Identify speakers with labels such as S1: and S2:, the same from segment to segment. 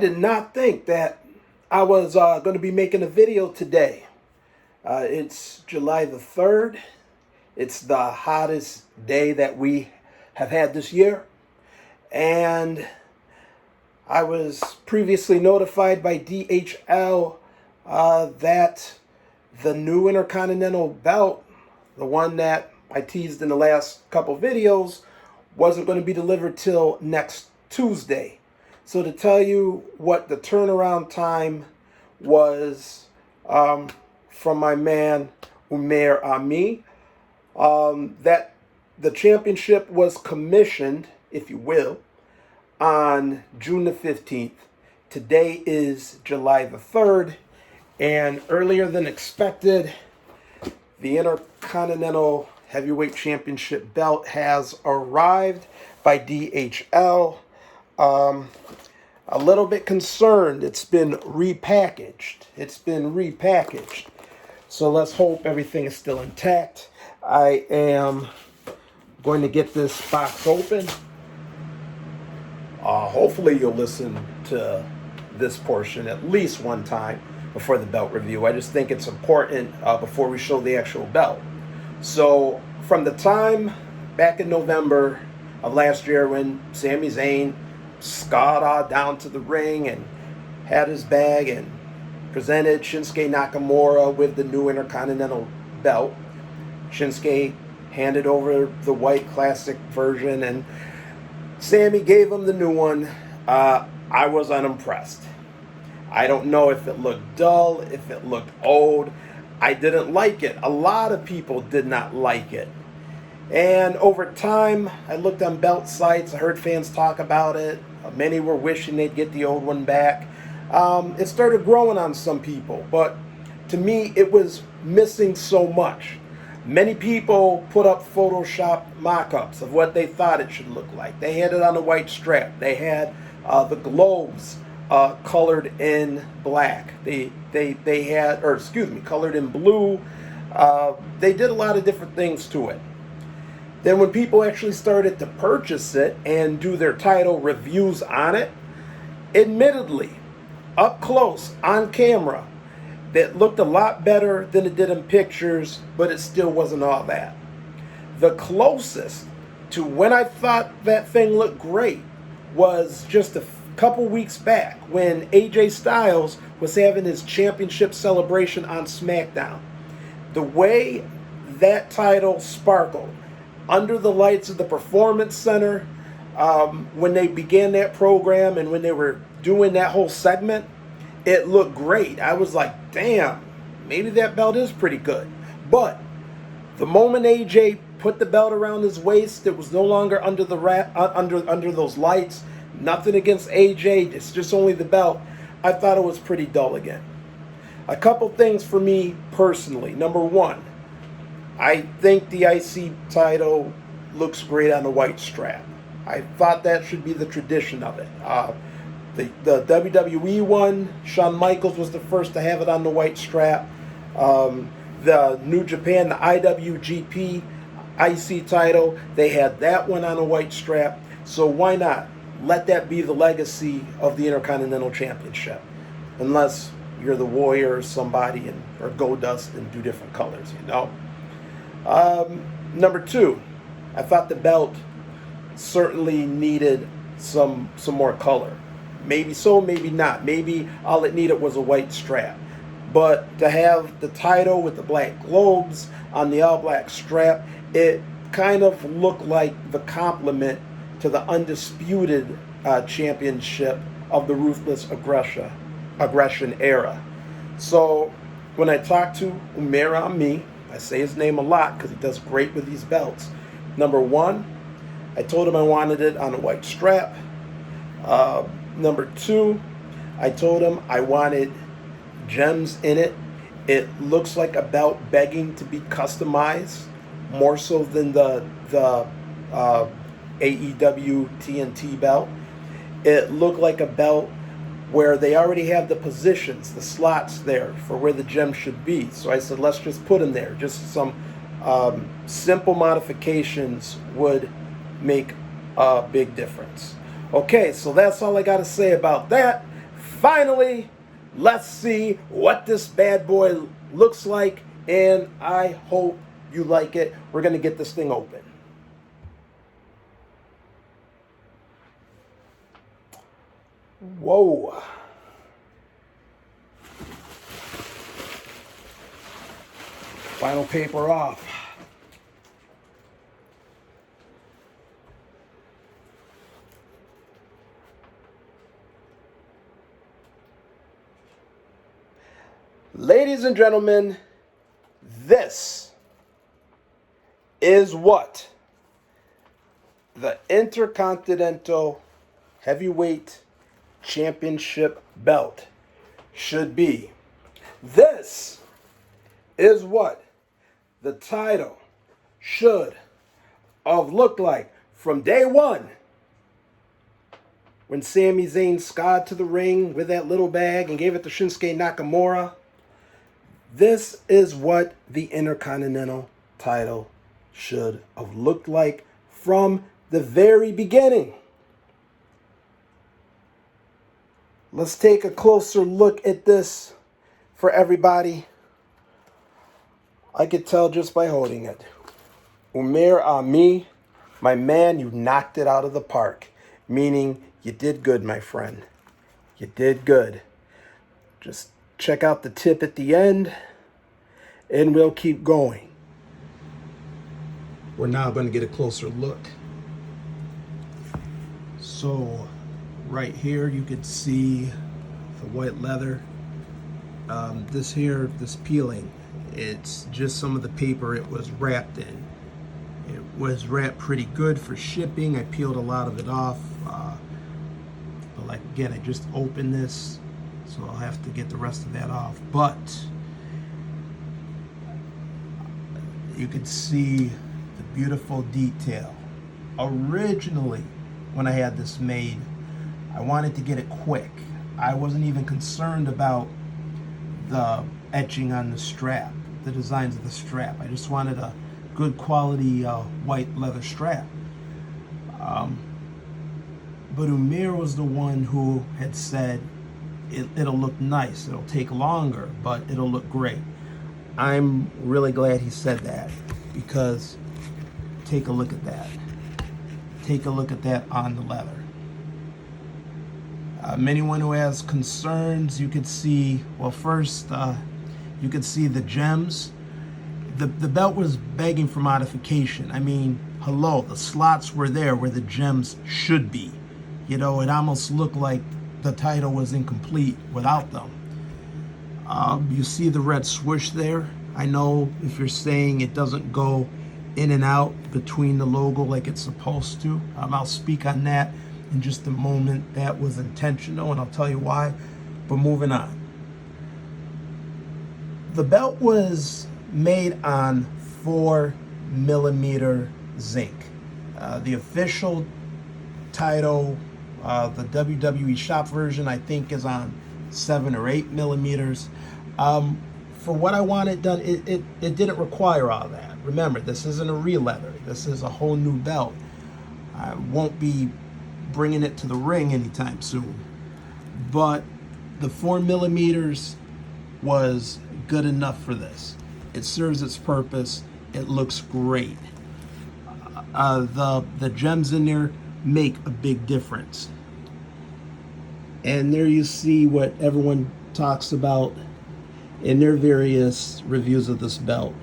S1: did not think that I was going to be making a video today. It's July the 3rd. It's the hottest day that we have had this year. And I was previously notified by DHL that the new Intercontinental belt, the one that I teased in the last couple videos, wasn't going to be delivered till next Tuesday. So to tell you what the turnaround time was from my man Umair Umi, that the championship was commissioned, if you will, on June the 15th. Today is July the 3rd, and earlier than expected, the Intercontinental Heavyweight Championship belt has arrived by DHL. A little bit concerned. It's been repackaged. So let's hope everything is still intact. I am going to get this box open. Hopefully you'll listen to this portion at least one time before the belt review. I just think it's important before we show the actual belt. So from the time back in November of last year when Sami Zayn scouted down to the ring and had his bag and presented Shinsuke Nakamura with the new Intercontinental belt, Shinsuke handed over the white classic version and Sami gave him the new one. I was unimpressed. I don't know if it looked dull, if it looked old. I didn't like it. A lot of people did not like it. And over time, I looked on belt sites. I heard fans talk about it. Many were wishing they'd get the old one back. It started growing on some people, but to me, it was missing so much. Many people put up Photoshop mock-ups of what they thought it should look like. They had it on a white strap. They had the globes colored in black. They had, or excuse me, colored in blue. They did a lot of different things to it. Then when people actually started to purchase it and do their title reviews on it, admittedly, up close, on camera, that looked a lot better than it did in pictures, but it still wasn't all that. The closest to when I thought that thing looked great was just a couple weeks back when AJ Styles was having his championship celebration on SmackDown. The way that title sparkled under the lights of the Performance Center when they began that program and when they were doing that whole segment, it looked great. I was like, damn, maybe that belt is pretty good. But the moment AJ put the belt around his waist, it was no longer under the under those lights. Nothing against AJ, it's just only the belt. I thought it was pretty dull again. A couple things for me personally. Number one, I think the IC title looks great on the white strap. I thought that should be the tradition of it. The WWE one, Shawn Michaels was the first to have it on the white strap. The New Japan, the IWGP IC title, they had that one on a white strap. So why not let that be the legacy of the Intercontinental Championship? Unless you're the Warrior or somebody, or Goldust and do different colors, you know. Number two, I thought the belt certainly needed some more color. Maybe so, maybe not. Maybe all it needed was a white strap. But to have the title with the black globes on the all black strap, it kind of looked like the complement to the undisputed championship of the Ruthless Aggression era. So when I talked to Umair Umi, I say his name a lot because he does great with these belts. Number one, I told him I wanted it on a white strap. Number two, I told him I wanted gems in it. It looks like a belt begging to be customized, more so than the AEW TNT belt. It looked like a belt where they already have the positions, the slots there for where the gems should be. So I said, let's just put them there. Just some simple modifications would make a big difference. Okay, so that's all I got to say about that. finally, let's see what this bad boy looks like, and I hope you like it. We're going to get this thing open. Whoa. Final paper off. Ladies and gentlemen, this is what the Intercontinental Heavyweight Championship belt should be. This is what the title should have looked like from day one. When Sami Zayn scod to the ring with that little bag and gave it to Shinsuke Nakamura. This is what the Intercontinental title should have looked like from the very beginning. Let's take a closer look at this for everybody. I could tell just by holding it. Umair Umi, my man, you knocked it out of the park. Meaning, you did good, my friend. You did good. Just check out the tip at the end, and we'll keep going. We're now going to get a closer look. So, right here, you could see the white leather. This peeling, it's just some of the paper it was wrapped in. It was wrapped pretty good for shipping. I peeled a lot of it off. But like again, I just opened this, so I'll have to get the rest of that off. But you could see the beautiful detail. Originally, when I had this made, I wanted to get it quick. I wasn't even concerned about the etching on the strap, the designs of the strap. I just wanted a good quality white leather strap. But Umair was the one who had said it'll look nice, it'll take longer, but it'll look great. I'm really glad he said that, because take a look at that. Take a look at that on the leather. Anyone who has concerns, you could see, well, first, you could see the gems. The belt was begging for modification. I mean, hello, the slots were there where the gems should be. You know, it almost looked like the title was incomplete without them. You see the red swoosh there. I know if you're saying it doesn't go in and out between the logo like it's supposed to. I'll speak on that in just a moment. That was intentional, and I'll tell you why. But moving on. The belt was made on 4mm zinc. The official title, the WWE shop version, I think is on 7 or 8mm. For what I wanted done, it didn't require all that. Remember, this isn't a re-leather. This is a whole new belt. I won't be bringing it to the ring anytime soon. But the 4mm was good enough for this. It serves its purpose. It looks great. The gems in there make a big difference. And there you see what everyone talks about in their various reviews of this belt.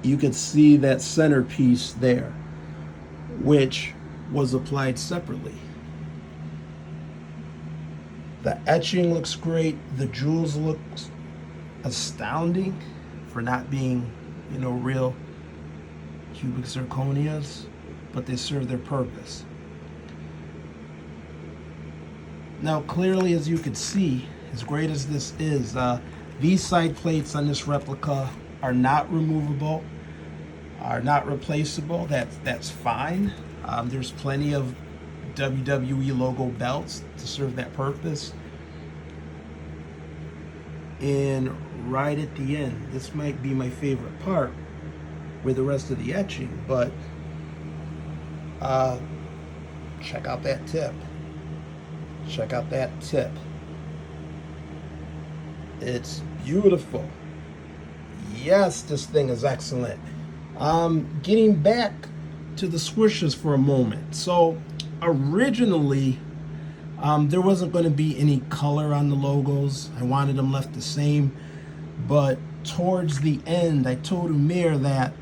S1: You can see that centerpiece there, which was applied separately. The etching looks great. The jewels look astounding for not being, real cubic zirconias, but they serve their purpose. Now, clearly, as you can see, as great as this is, these side plates on this replica are not removable, are not replaceable. That's fine. There's plenty of WWE logo belts to serve that purpose. And right at the end, this might be my favorite part with the rest of the etching, but check out that tip. Check out that tip. It's beautiful. Yes, this thing is excellent. Getting back to the swooshes for a moment. So originally, there wasn't going to be any color on the logos. I wanted them left the same. But towards the end, I told Umair that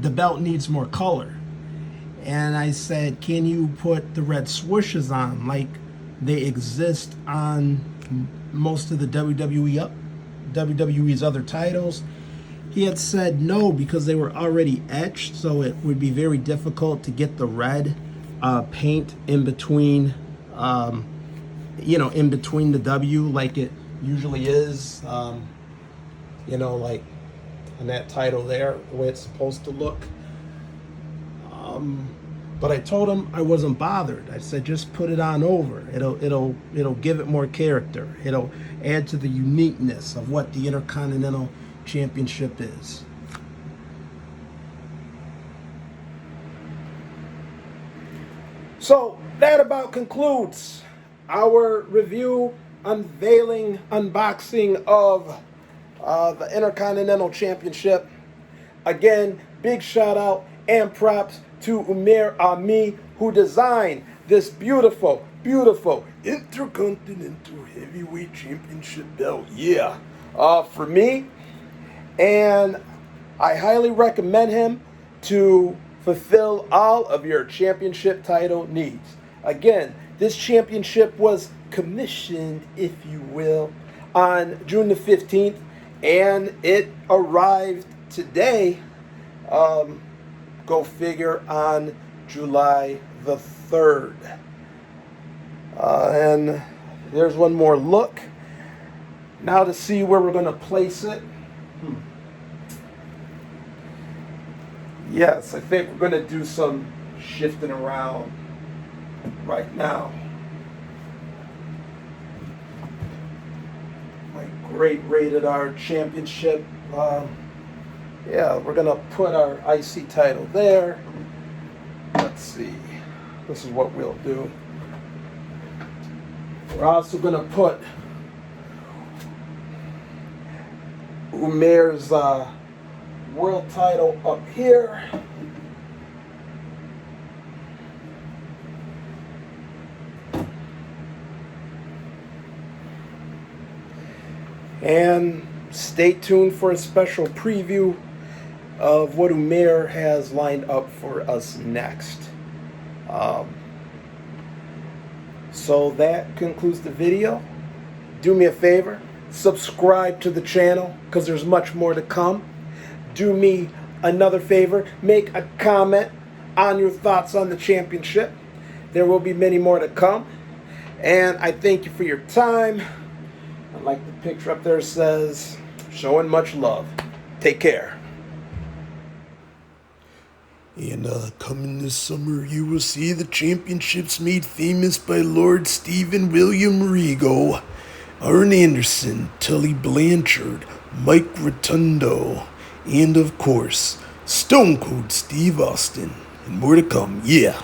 S1: the belt needs more color. And I said, can you put the red swooshes on like they exist on most of the WWE's other titles? He had said no, because they were already etched, so it would be very difficult to get the red paint in between, in between the W like it usually is, like on that title there, the way it's supposed to look. But I told him I wasn't bothered. I said, just put it on over. It'll give it more character. It'll add to the uniqueness of what the Intercontinental Championship is. So that about concludes our review, unveiling, unboxing of the Intercontinental Championship. Again, big shout out and props to Umair Umi, who designed this beautiful, beautiful Intercontinental Heavyweight Championship belt. Yeah, for me. And I highly recommend him to fulfill all of your championship title needs. Again, this championship was commissioned, if you will, on June the 15th, and it arrived today, go figure, on July the 3rd. And there's one more look. Now to see where we're going to place it. Yes, I think we're going to do some shifting around right now. My great rated R championship. Yeah, we're going to put our IC title there. Let's see. This is what we'll do. We're also going to put Umair's world title up here. And stay tuned for a special preview of what Umair has lined up for us next. So that concludes the video. Do me a favor, subscribe to the channel, because there's much more to come. Do me another favor, make a comment on your thoughts on the championship. There will be many more to come. And I thank you for your time. Like the picture up there says, showing much love. Take care.
S2: And coming this summer, you will see the championships made famous by Lord Stephen William Regal, Arn Anderson, Tully Blanchard, Mike Rotundo, and of course, Stone Cold Steve Austin. And more to come, yeah.